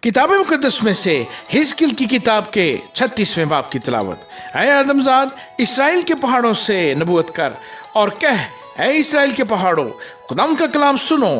किताब मुकद्दस में से हिजकिल की किताब के 36वें बाब की तिलावत। ऐ आदमजाद, इसराइल के पहाड़ों से नबूवत कर और कह, ऐ इसराइल के पहाड़ों, खुदावंद का कलाम सुनो।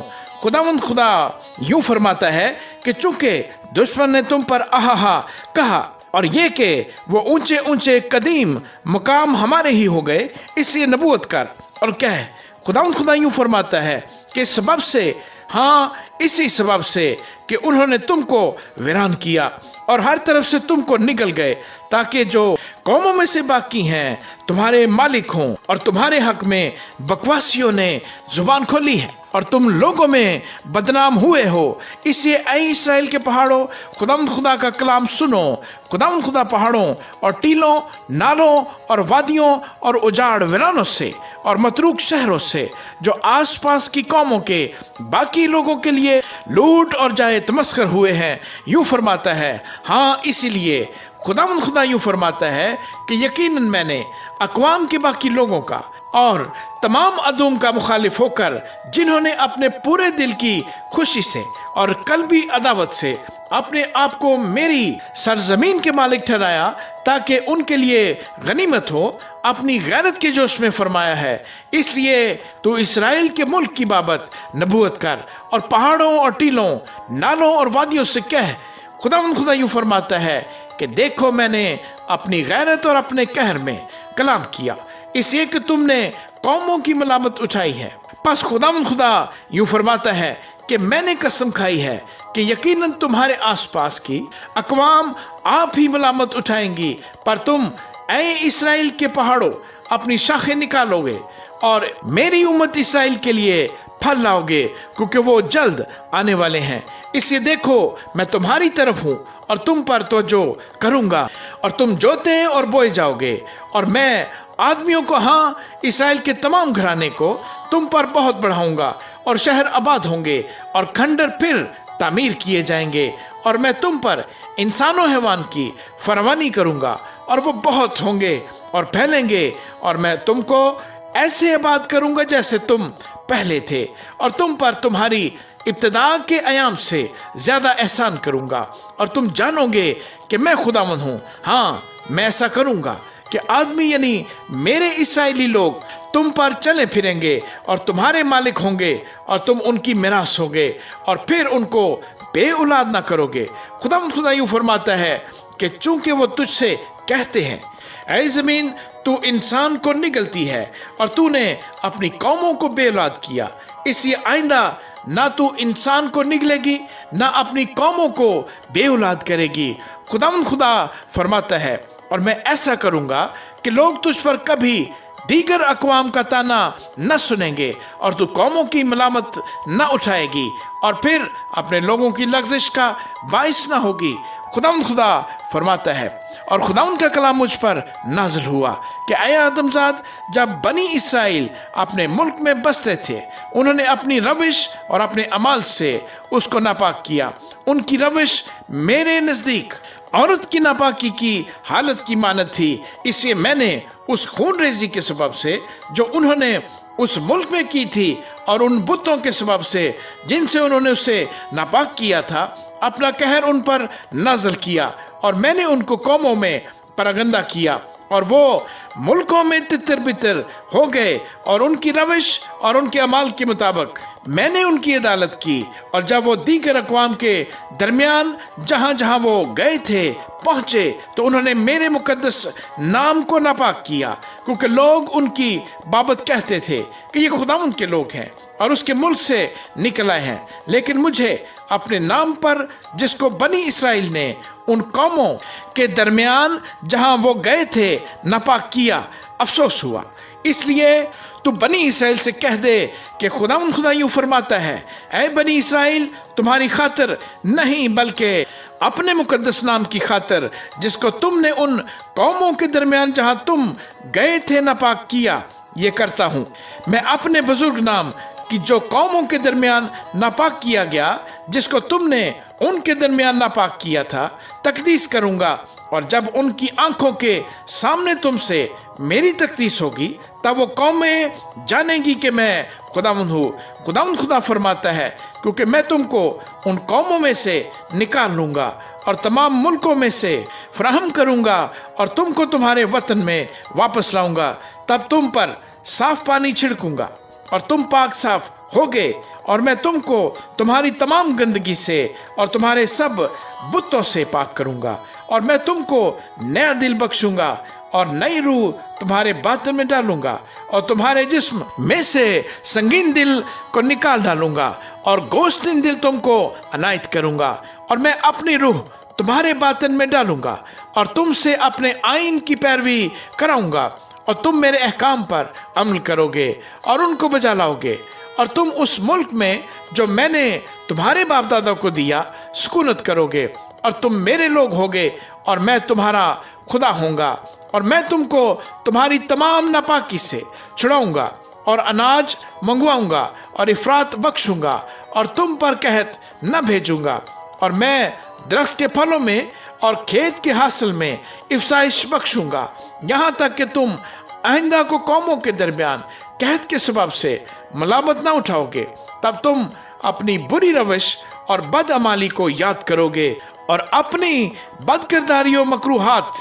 खुदावंद खुदा यूं फरमाता है कि चूंकि दुश्मन ने तुम पर आहा कहा और ये कि वो ऊंचे ऊंचे कदीम मकाम हमारे ही हो गए, इसलिए नबूवत कर और कह, खुदावंद खुदा यूं फरमाता है कि इस सबब से, हाँ इसी सबब से कि उन्होंने तुमको वीरान किया और हर तरफ से तुमको निगल गए, ताकि जो कौमों में से बाकी हैं तुम्हारे मालिक हों, और तुम्हारे हक में बकवासियों ने जुबान खोली है और तुम लोगों में बदनाम हुए हो। इसलिए ऐ इसराइल के पहाड़ों, खुदावंद खुदा का कलाम सुनो। खुदावंद खुदा पहाड़ों और टीलों, नालों और वादियों और उजाड़ वीरानों से और मतरूक शहरों से जो आसपास की कौमों के बाकी लोगों के लिए लूट और जाए तमस्कर हुए हैं, यूं फरमाता है, हाँ इसीलिए खुदावंद खुदा यूं फरमाता है कि यकीनन मैंने अक़वाम के बाकी लोगों का और तमाम अदूम का मुखालिफ होकर, जिन्होंने अपने पूरे दिल की खुशी से और कल्बी अदावत से अपने आप को मेरी सरजमीन के मालिक ठहराया ताकि उनके लिए गनीमत हो, अपनी गैरत के जोश में फरमाया है। इसलिए तू इसराइल के मुल्क की बाबत नबूवत कर और पहाड़ों और टीलों, नालों और वादियों से कह, खुदावंद खुदा यूं फरमाता है कि देखो मैंने अपनी गैरत और अपने कहर में कलाम किया, इसलिए कि तुमने कौमों की मलामत उठाई है। बस खुदावंद खुदा यूं फरमाता है कि मैंने कसम खाई है कि यकीनन तुम्हारे आसपास की अक़वाम आप ही मलामत उठाएंगी, पर तुम ऐ इसराइल के पहाड़ों अपनी शाखें निकालोगे और मेरी उम्मत इसराइल के लिए फल लाओगे, क्योंकि वो जल्द आने वाले हैं। इसलिए देखो मैं तुम्हारी तरफ हूँ और तुम पर तवज्जो करूँगा, और तुम जोते और बोए जाओगे, और मैं आदमियों को, हाँ इसराइल के तमाम घराने को तुम पर बहुत बढ़ाऊंगा, और शहर आबाद होंगे और खंडर फिर तामीर किए जाएंगे, और मैं तुम पर इंसानों हैवान की फरमानी करूंगा, और वो बहुत होंगे और फैलेंगे, और मैं तुमको ऐसे आबाद करूंगा जैसे तुम पहले थे, और तुम पर तुम्हारी इब्तिदा के अयाम से ज्यादा एहसान करूंगा, और तुम जानोगे कि मैं खुदावंद हूँ। हाँ मैं ऐसा करूंगा कि आदमी यानी मेरे इसराइली लोग तुम पर चले फिरेंगे और तुम्हारे मालिक होंगे, और तुम उनकी मिरास होगे, और फिर उनको बे औलाद ना करोगे। खुदावंद खुदा यूं फरमाता है कि चूंकि वो तुझसे कहते हैं, ऐ ज़मीन तू इंसान को निगलती है और तूने अपनी कौमों को बे औलाद किया, इसलिए आइंदा ना तू इंसान को निगलेगी ना अपनी कौमों को बे औलाद करेगी। खुदावंद खुदा फरमाता है, और मैं ऐसा करूंगा कि लोग तुझ पर कभी दीगर अक़वाम का ताना न सुनेंगे, और तू कौमों की मलामत न उठाएगी, और फिर अपने लोगों की लग़ज़िश का बाइस न होगी। खुदावंद खुदा फरमाता है, और खुदावंद का कलाम मुझ पर नाज़िल हुआ कि ऐ आदमजाद, जब बनी इसराइल अपने मुल्क में बसते थे, उन्होंने अपनी रविश और अपने अमाल से उसको नापाक किया। उनकी रविश मेरे नज़दीक औरत की नापाकी की हालत की मानत थी, इसलिए मैंने उस खून रेजी के सबब से जो उन्होंने उस मुल्क में की थी, और उन बुतों के सबब से जिनसे उन्होंने उसे नापाक किया था, अपना कहर उन पर नाज़िल किया, और मैंने उनको कौमों में परगंदा किया, और वो मुल्कों में तितर बितर हो गए, और उनकी रविश और उनके अमाल के मुताबिक मैंने उनकी अदालत की। और जब वो दीगर अक़वाम के दरमियान जहाँ जहाँ वो गए थे पहुँचे, तो उन्होंने मेरे मुकद्दस नाम को नापाक किया, क्योंकि लोग उनकी बाबत कहते थे कि ये खुदावंद के लोग हैं और उसके मुल्क से निकल आए हैं। लेकिन मुझे अपने नाम पर, जिसको बनी इसराइल ने उन कौमों के दरमियान जहाँ वो गए थे नापाक किया, अफसोस हुआ। इसलिए तू बनी इसराइल से कह दे कि खुदावंद खुदा यूं फरमाता है, ऐ बनी इसराइल, तुम्हारी खातिर नहीं बल्कि अपने मुकद्दस नाम की खातिर, जिसको तुमने उन कौमों के दरमियान जहां तुम गए थे नापाक किया, ये करता हूं। मैं अपने बुजुर्ग नाम की जो कौमों के दरमियान नापाक किया गया, जिसको तुमने उनके दरमियान नापाक किया था, तकदीस करूंगा, और जब उनकी आंखों के सामने तुमसे मेरी तकदीस होगी तब वो कौमें जानेंगी कि मैं खुदावंद हूँ। खुदावंद खुदा फरमाता है, क्योंकि मैं तुमको उन कौमों में से निकाल लूँगा और तमाम मुल्कों में से फराहम करूँगा और तुमको तुम्हारे वतन में वापस लाऊँगा। तब तुम पर साफ पानी छिड़कूँगा और तुम पाक साफ होगे, और मैं तुमको तुम्हारी तमाम गंदगी से और तुम्हारे सब बुतों से पाक करूँगा, और मैं तुमको नया दिल बख्शूंगा और नई रूह तुम्हारे बातन में डालूंगा, और तुम्हारे जिस्म में से संगीन दिल को निकाल डालूंगा और गोश्तीन दिल तुमको अनायत करूंगा, और मैं अपनी रूह तुम्हारे बातन में डालूंगा और तुमसे अपने आइन की पैरवी कराऊंगा, और तुम मेरे अहकाम पर अमल करोगे और उनको बजा लाओगे, और तुम उस मुल्क में जो मैंने तुम्हारे बाप दादा को दिया सुकूनत करोगे, और तुम मेरे लोग होगे और मैं तुम्हारा खुदा होऊंगा, और मैं तुमको तुम्हारी तमाम नापाकी से छुड़ाऊंगा और अनाज मंगवाऊंगा और इफरात बख्शूंगा और तुम पर कहत न भेजूंगा, और मैं दरख्त के फलों में और खेत के हासिल में इफ्साइश बख्शूंगा, यहाँ तक कि तुम आइंदा को कौमों के दरमियान कहत के सबब से मलामत ना उठाओगे। तब तुम अपनी बुरी रविश और बदअमाली को याद करोगे और अपनी बदकिरदारियों मकरूहात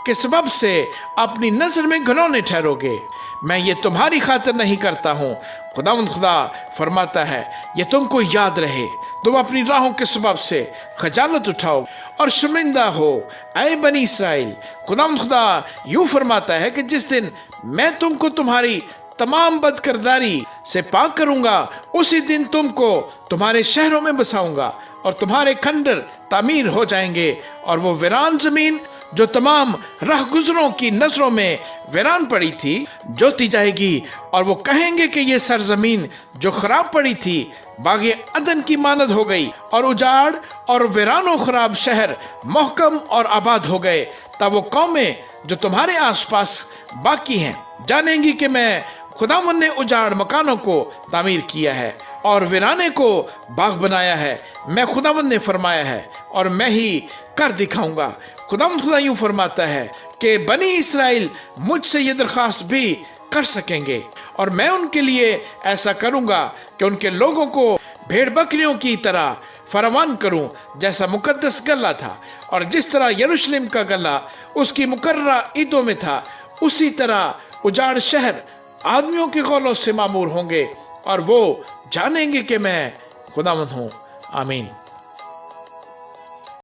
के सबब से अपनी नजर में घिनौने ठहरोगे। मैं ये तुम्हारी खातिर नहीं करता हूँ, खुदावंद खुदा फरमाता है, ये तुमको याद रहे। तुम अपनी राहों के सबब से खजालत उठाओ और शर्मिंदा हो, ऐ बनी इसराइल। खुदावंद खुदा यूँ फरमाता है कि जिस दिन मैं तुमको तुम्हारी तमाम बदकिरदारी से पाक करूंगा, उसी दिन तुमको तुम्हारे शहरों में बसाऊंगा और तुम्हारे खंडर तामीर हो जाएंगे, और वो वीरान जमीन जो तमाम राह गुजरों की नजरों में वीरान पड़ी थी जोती जाएगी, और वो कहेंगे कि ये सरजमीन जो खराब पड़ी थी बागे अदन की मानद हो गई, और उजाड़ और वीरानो खराब शहर महकम और आबाद हो गए। तब वो कौमें जो तुम्हारे आसपास बाकी हैं जानेंगी कि मैं खुदावंद ने उजाड़ मकानों को तामीर किया है और वीराने को बाग बनाया है। मैं खुदावंद ने फरमाया है और मैं ही कर दिखाऊंगा। खुदावंद खुदा यूं फरमाता है कि बनी इसराइल मुझसे ये दरख्वास्त भी कर सकेंगे, और मैं उनके लिए ऐसा करूंगा कि उनके लोगों को भेड़ बकरियों की तरह फरावान करूं, जैसा मुकद्दस गला था, और जिस तरह यरूशलेम का गला उसकी मुकर्ररा ईदों में था, उसी तरह उजाड़ शहर आदमियों के कौलों से मामूर होंगे, और वो जानेंगे कि मैं खुदावंद हूँ। आमीन।